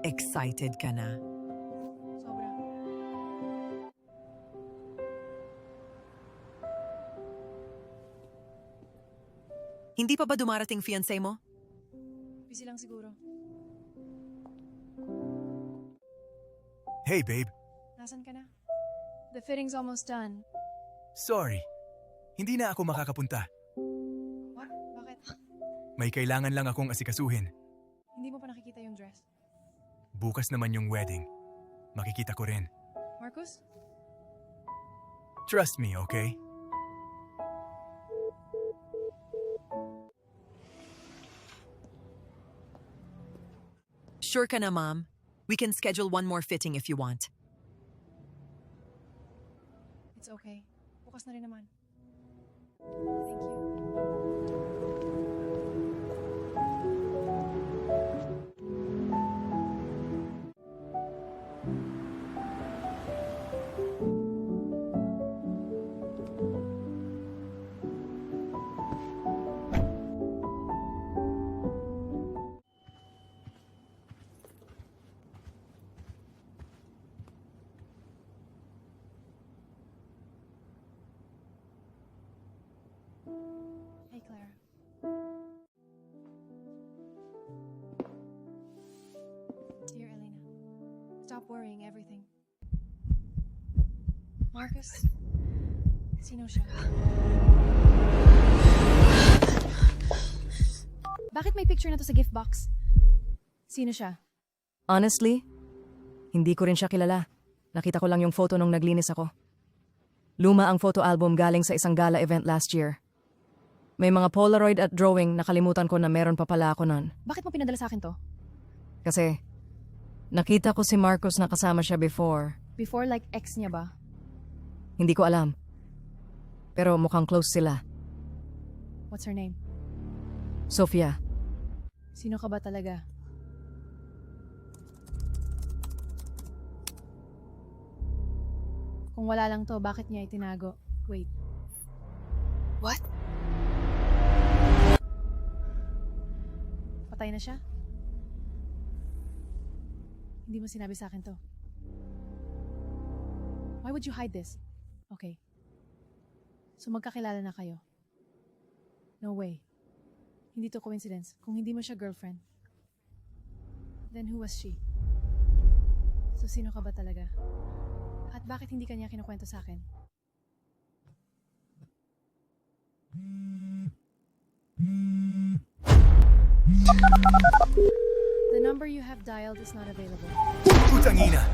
Excited ka na? Sobra. Hindi pa ba dumarating fiancé mo? Busy lang siguro. Hey, babe. Nasaan ka na? The fitting's almost done. Sorry. Hindi na ako makakapunta. What? Bakit? May kailangan lang akong asikasuhin. Hindi mo pa nakikita yung dress. Bukas naman yung wedding. Makikita ko rin. Marcus? Trust me, okay? Sure ka na, Mom? We can schedule one more fitting if you want. It's okay. Bukas na rin naman. Thank you. Hey, Clara. Dear Elena, stop worrying everything. Marcus? Sino siya? Bakit may picture na to sa gift box? Sino siya? Honestly, hindi ko rin siya kilala. Nakita ko lang yung photo nung naglinis ako. Luma ang photo album galing sa isang gala event last year. May mga Polaroid at drawing, nakalimutan ko na meron pa pala ako nun. Bakit mo pinadala sa akin to? Kasi, nakita ko si Marcos na kasama siya before. Before like ex niya ba? Hindi ko alam. Pero mukhang close sila. What's her name? Sofia. Sino ka ba talaga? Kung wala lang to, bakit niya itinago? Wait. What? Patay na siya? Hindi mo sinabi sa akin to. Why would you hide this? Okay. So magkakilala na kayo. No way. Hindi to coincidence. Kung hindi mo siya girlfriend. Then who was she? So sino ka ba talaga? At bakit hindi kanya kinukwento sa akin? The number you have dialed is not available. Putangina!